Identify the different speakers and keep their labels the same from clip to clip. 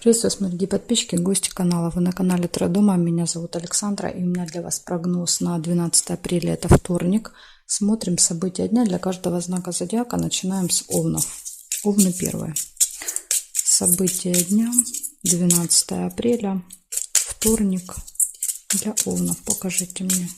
Speaker 1: Приветствую вас, мои дорогие подписчики, гости канала. Вы на канале Таро Дома. Меня зовут Александра, и у меня для вас прогноз на 12 апреля, это вторник. Смотрим события дня для каждого знака зодиака. Начинаем с Овнов. Овны первое. События дня 12 апреля, вторник для Овнов. Покажите мне.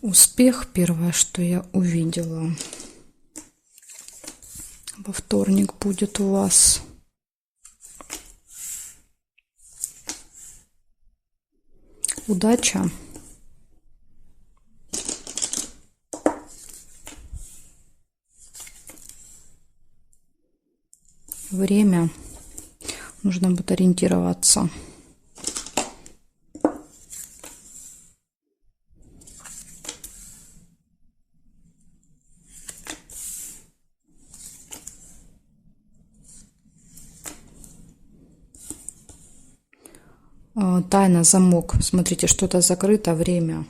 Speaker 1: Успех, первое, что я увидела. Во вторник будет у вас удача. Время. Нужно будет ориентироваться. Тайна, замок. Смотрите, что-то закрыто, время.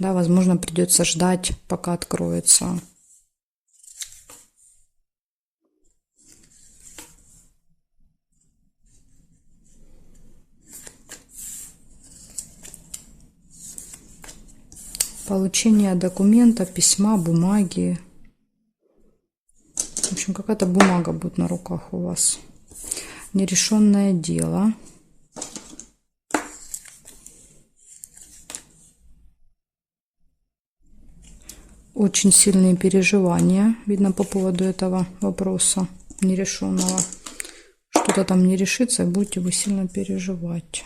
Speaker 1: Да, возможно, придется ждать, пока откроется. Получение документа, письма, бумаги. В общем, какая-то бумага будет на руках у вас. Нерешенное дело. Очень сильные переживания, видно, по поводу этого вопроса нерешенного. Что-то там не решится, и будете вы сильно переживать.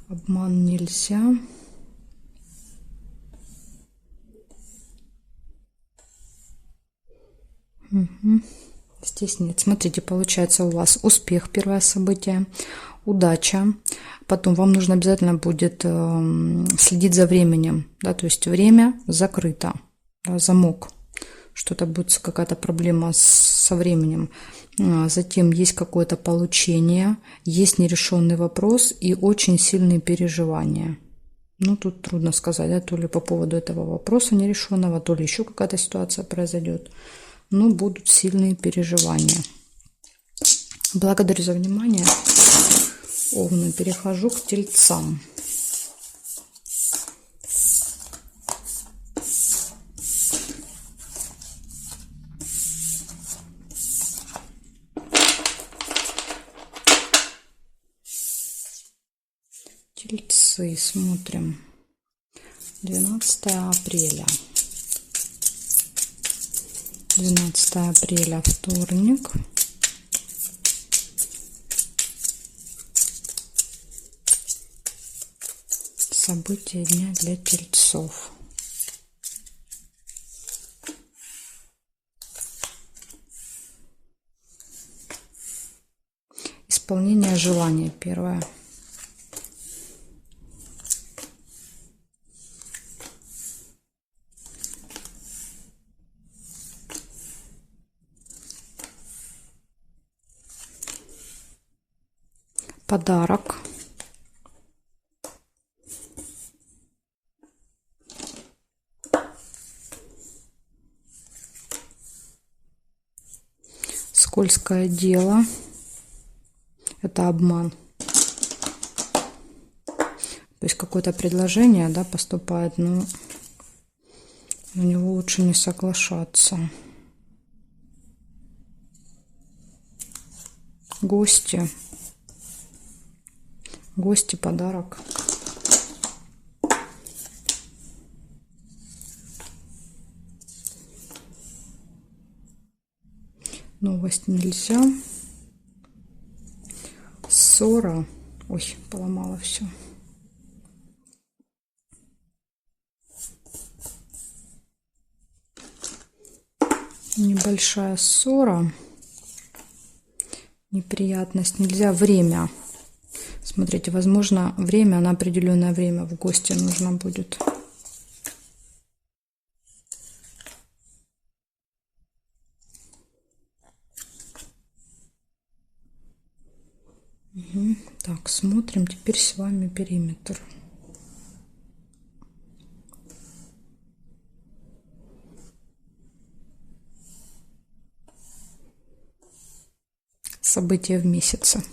Speaker 1: Обман нельзя. Угу. Здесь нет. Смотрите, получается у вас успех, первое событие, удача. Потом вам нужно обязательно будет следить за временем. Да, то есть время закрыто. Да, замок. Что-то будет, какая-то проблема со временем. Затем есть какое-то получение, есть нерешенный вопрос и очень сильные переживания. Ну, тут трудно сказать, да, то ли по поводу этого вопроса нерешенного, то ли еще какая-то ситуация произойдет. Но будут сильные переживания. Благодарю за внимание. Овны. Перехожу к тельцам. Тельцы. Смотрим. 12 апреля. 12 апреля, вторник. События дня для тельцов. Исполнение желания первое. Подарок. Скользкое дело. Это обман. То есть какое-то предложение, да, поступает, но на него лучше не соглашаться. Гости. Гости, подарок. Новость нельзя. Ссора. Ой, поломала все. Небольшая ссора, неприятность. Нельзя время. Смотрите, возможно, время, на определенное время в гости нужно будет. Угу. Так, смотрим теперь с вами периметр. События в месяце.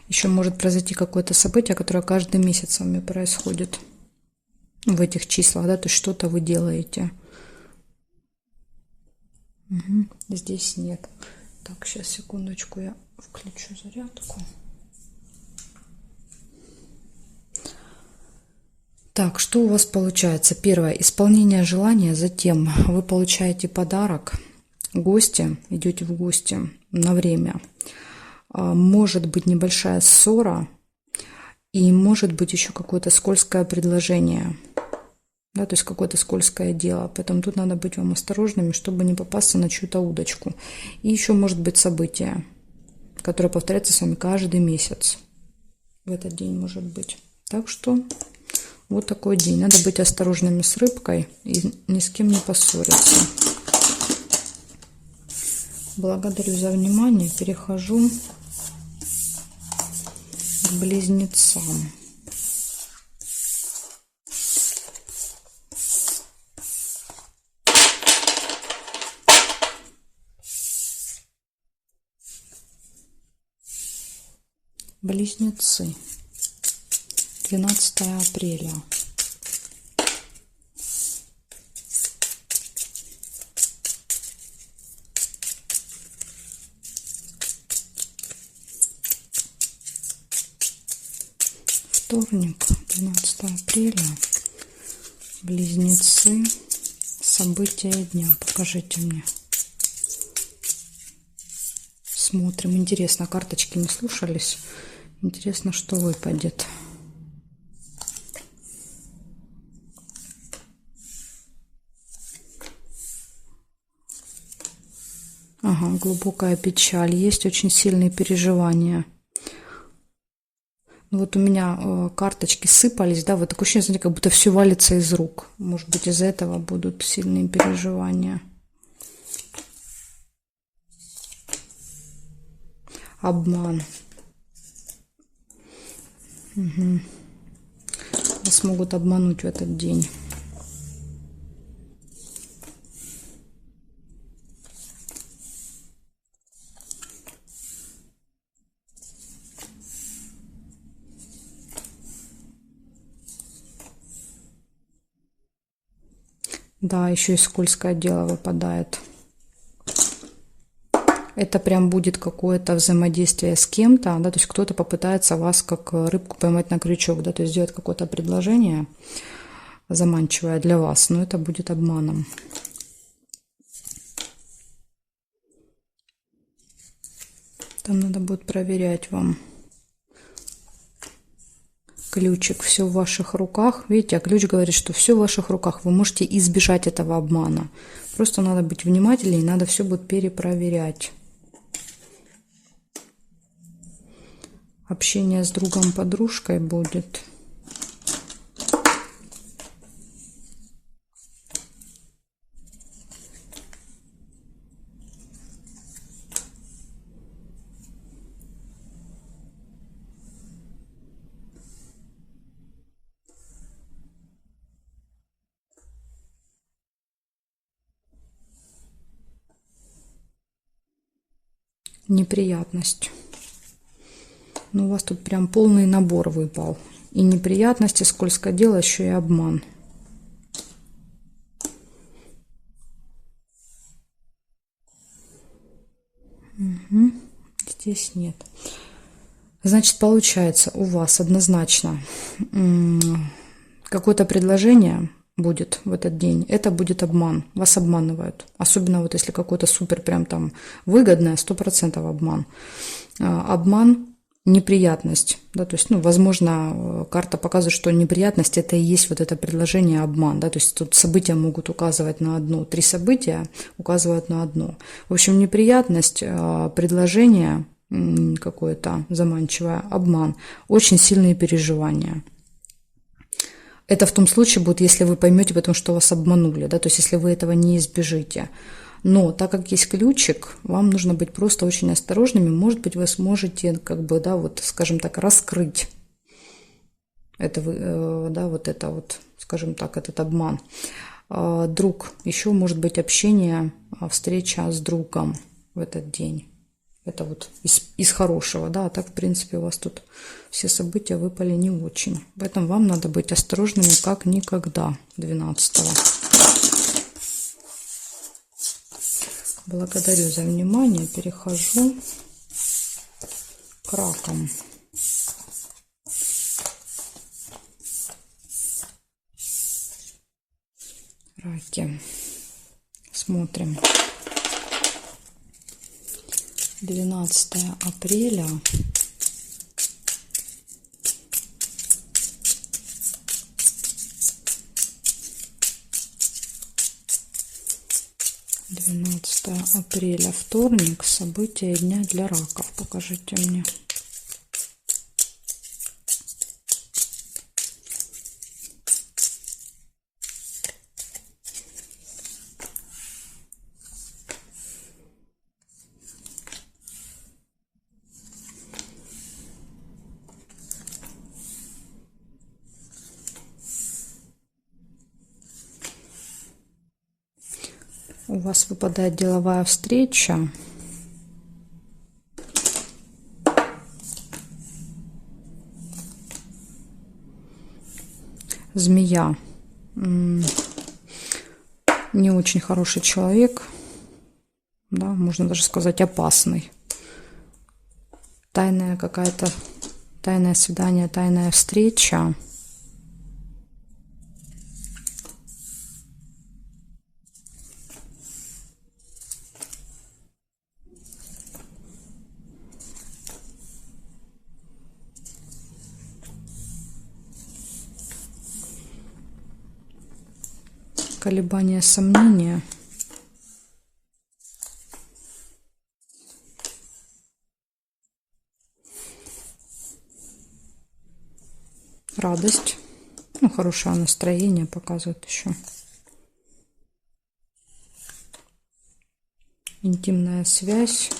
Speaker 1: Еще может произойти какое-то событие, которое каждый месяц с вами происходит. В этих числах, да, то есть что-то вы делаете. Угу. Здесь нет. Так, сейчас, секундочку, я включу зарядку. Так, что у вас получается? Первое, исполнение желания, затем вы получаете подарок, гости, идете в гости на время. Может быть небольшая ссора и может быть еще какое-то скользкое предложение, да, то есть какое-то скользкое дело. Поэтому тут надо быть вам осторожными, чтобы не попасться на чью-то удочку. И еще может быть событие, которое повторяется с вами каждый месяц. В этот день может быть. Так что вот такой день. Надо быть осторожными с рыбкой и ни с кем не поссориться. Благодарю за внимание. Перехожу к близнецам. Близнецы. 12 апреля. Вторник, 12 апреля. Близнецы. События дня. Покажите мне. Смотрим. Интересно, карточки не слушались. Интересно, что выпадет. Ага, глубокая печаль. Есть очень сильные переживания. Вот у меня карточки сыпались, да, вот такое ощущение, знаете, как будто все валится из рук. Может быть, из-за этого будут сильные переживания. Обман. Угу. Вас могут обмануть в этот день. Да, еще и скользкое дело выпадает. Это прям будет какое-то взаимодействие с кем-то, да, то есть кто-то попытается вас как рыбку поймать на крючок, да, то есть сделать какое-то предложение заманчивое для вас, но это будет обманом. Там надо будет проверять вам. Ключик, все в ваших руках. Видите, а ключ говорит, что все в ваших руках. Вы можете избежать этого обмана. Просто надо быть внимательнее, надо все будет перепроверять. Общение с другом, подружкой будет. Неприятность. Ну, у вас тут прям полный набор выпал. И неприятности, скользкое дело, еще и обман. Угу. Здесь нет. Значит, получается, у вас однозначно какое-то предложение будет в этот день. Это будет обман. Вас обманывают. Особенно вот если какое-то супер прям там выгодное, 100% обман. Обман неприятность, да, то есть, ну, возможно, карта показывает, что неприятность это и есть вот это предложение обман, да, то есть тут события могут указывать на одно, 3 события указывают на одно. В общем, неприятность, предложение какое-то заманчивое, обман, очень сильные переживания. Это в том случае будет, если вы поймете потом, что вас обманули, да, то есть если вы этого не избежите. Но так как есть ключик, вам нужно быть просто очень осторожными. Может быть, вы сможете, как бы, да, вот, скажем так, раскрыть это, да, вот это вот, скажем так, этот обман. Друг, еще может быть общение, встреча с другом в этот день. Это вот из хорошего, да, а так, в принципе, у вас тут все события выпали не очень. Поэтому вам надо быть осторожными как никогда 12-го. Благодарю за внимание. Перехожу к ракам. Раки. Смотрим. 12 апреля. Апреля, вторник, события дня для раков. Покажите мне. У вас выпадает деловая встреча. Змея. Не очень хороший человек. Да, можно даже сказать опасный. Тайная какая-то, тайное свидание, тайная встреча. Колебания, сомнения. Радость. Ну, хорошее настроение показывает еще. Интимная связь.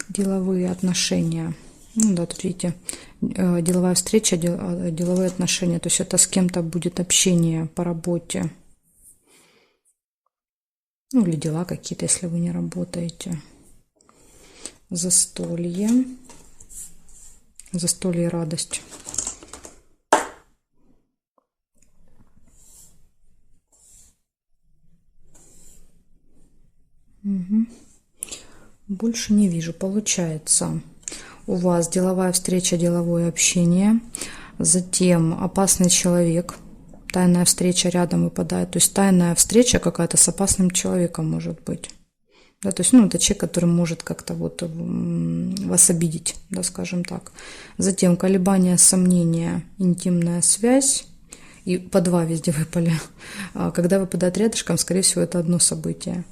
Speaker 1: Деловые отношения. Ну да, тут видите, деловая встреча, деловые отношения. То есть это с кем-то будет общение по работе. Ну или дела какие-то, если вы не работаете. Застолье. Застолье, радость. Угу. Больше не вижу. Получается, у вас деловая встреча, деловое общение, затем опасный человек, тайная встреча рядом выпадает, то есть тайная встреча какая-то с опасным человеком может быть. Да, то есть, ну, это человек, который может как-то вот вас обидеть, да, скажем так. Затем колебания, сомнения, интимная связь. И по 2 везде выпали. Когда выпадает рядышком, скорее всего, это одно событие.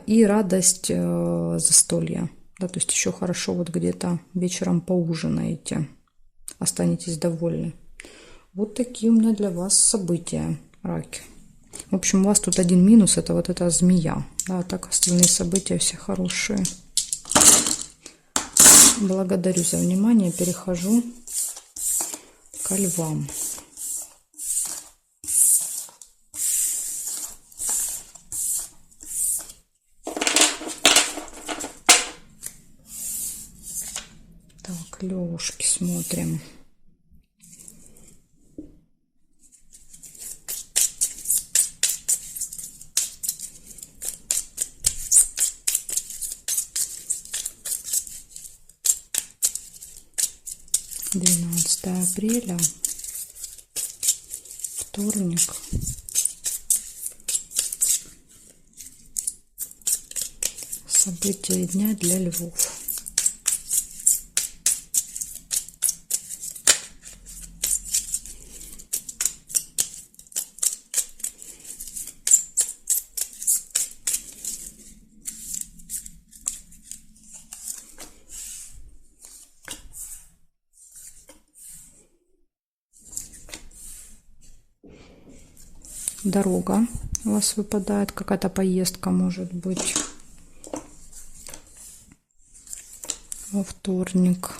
Speaker 1: И радость, застолья. Да, то есть еще хорошо вот где-то вечером поужинаете, останетесь довольны. Вот такие у меня для вас события, раки. В общем, у вас тут один минус, это вот эта змея. Да, так остальные события все хорошие. Благодарю за внимание. Перехожу к львам. Так, левушки смотрим. Апреля, вторник, События дня для львов. Дорога у вас выпадает, какая-то поездка может быть во вторник.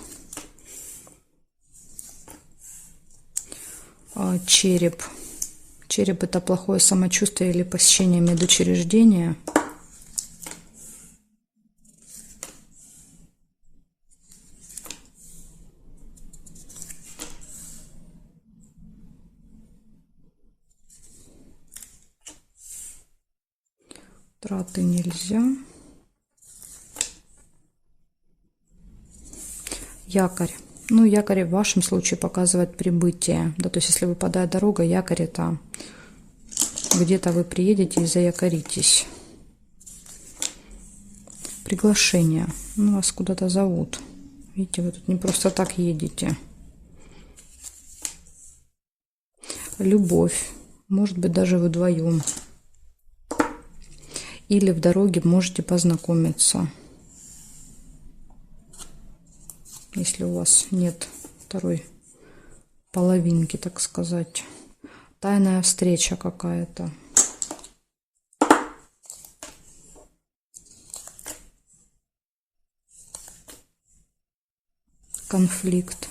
Speaker 1: Череп. Череп — это плохое самочувствие или посещение медучреждения. Траты нельзя. Якорь. Ну, якорь в вашем случае показывает прибытие. Да, то есть, если выпадает дорога, якорь — это где-то вы приедете и заякоритесь. Приглашение. Ну, вас куда-то зовут. Видите, вы тут не просто так едете. Любовь. Может быть, даже вы вдвоем. Или в дороге можете познакомиться. Если у вас нет второй половинки, так сказать. Тайная встреча какая-то. Конфликт.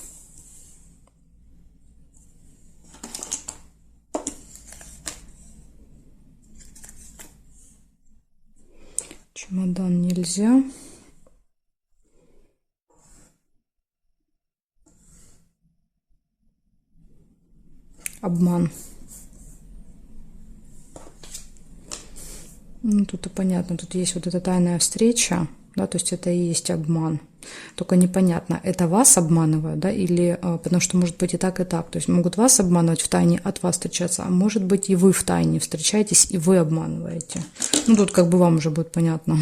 Speaker 1: Чемодан нельзя. Обман. Ну, тут и понятно, тут есть вот эта тайная встреча, да, то есть это и есть обман. Только непонятно, это вас обманывают, да, или потому что может быть и так, и так. То есть могут вас обманывать в тайне, от вас встречаться, а может быть и вы в тайне встречаетесь, и вы обманываете. Ну, тут как бы вам уже будет понятно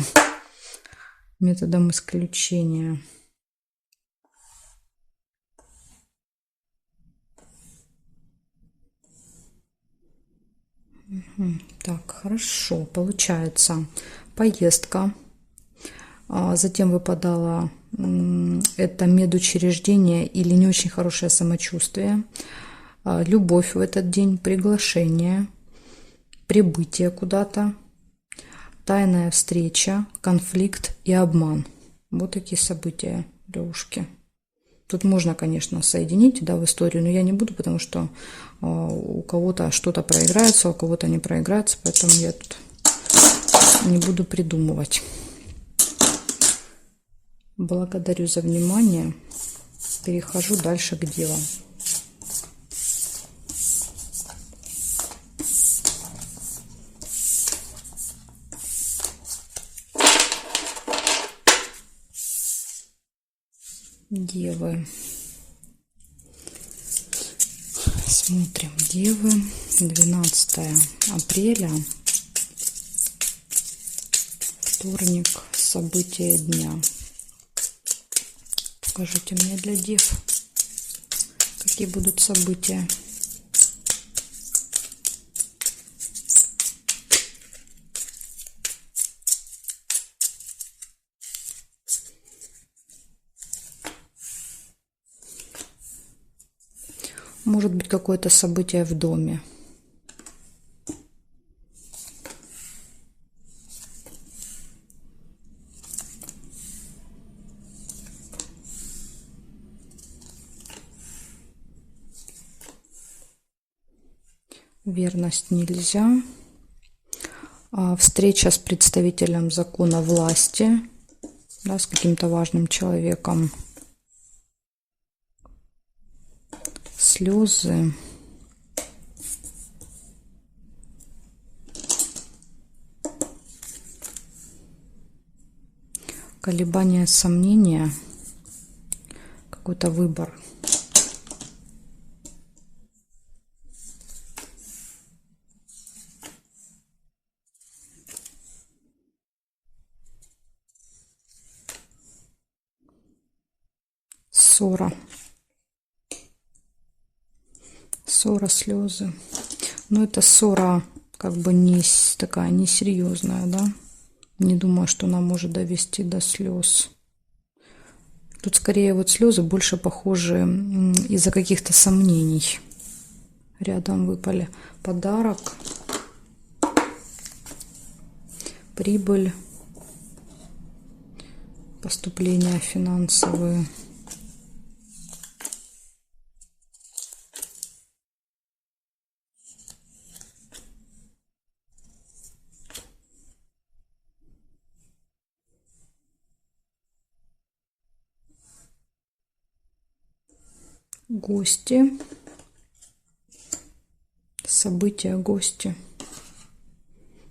Speaker 1: методом исключения. Так, хорошо, получается поездка. Затем выпадало это медучреждение или не очень хорошее самочувствие. Любовь в этот день, приглашение, прибытие куда-то, тайная встреча, конфликт и обман. Вот такие события, девушки. Тут можно, конечно, соединить, да, в историю, но я не буду, потому что у кого-то что-то проиграется, у кого-то не проиграется, поэтому я тут не буду придумывать. Благодарю за внимание. Перехожу дальше к девам. Девы. Смотрим. Девы. 12 апреля. Вторник. События дня. Покажите мне для дев, какие будут события. Может быть, какое-то событие в доме. Верность нельзя. Встреча с представителем закона власти, да, с каким-то важным человеком. Слезы. Колебания, сомнения. Какой-то выбор. ссора. Ссора, слезы. Но это ссора как бы не такая несерьезная, да. Не думаю, что она может довести до слез. Тут скорее вот слезы больше похожи из-за каких-то сомнений. Рядом выпали подарок, прибыль, поступления финансовые. Гости, события, гости,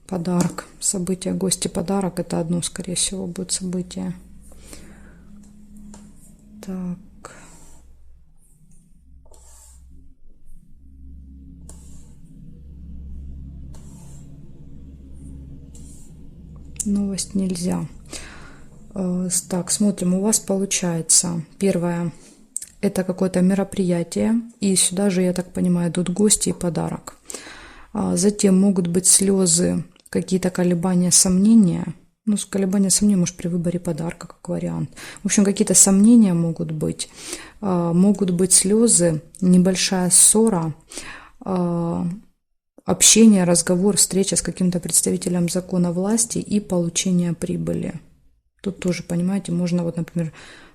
Speaker 1: подарок. События, гости, подарок. Это одно, скорее всего, будет событие. Так. Новость нельзя. Так, смотрим. У вас получается первое. Это какое-то мероприятие, и сюда же, я так понимаю, идут гости и подарок. Затем могут быть слезы, какие-то колебания, сомнения. Ну, колебания, сомнения, может, при выборе подарка, как вариант. В общем, какие-то сомнения могут быть. Могут быть слезы, небольшая ссора, общение, разговор, встреча с каким-то представителем закона власти и получение прибыли. Тут тоже, понимаете, можно вот, например,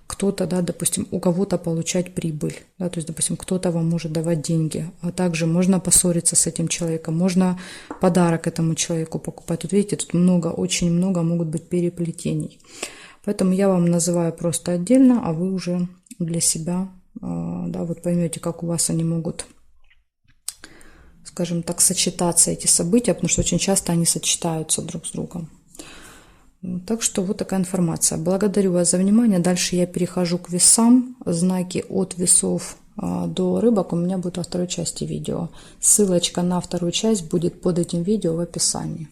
Speaker 1: кто-то, да, допустим, у кого-то получать прибыль, да, то есть, допустим, кто-то вам может давать деньги, а также можно поссориться с этим человеком, можно подарок этому человеку покупать. Тут, видите, тут много, очень много могут быть переплетений. Поэтому я вам называю просто отдельно, а вы уже для себя, да, вот поймете, как у вас они могут, скажем так, сочетаться, эти события, потому что очень часто они сочетаются друг с другом. Так что вот такая информация. Благодарю вас за внимание. Дальше я перехожу к весам. Знаки от весов до рыбок у меня будут во второй части видео. Ссылочка на вторую часть будет под этим видео в описании.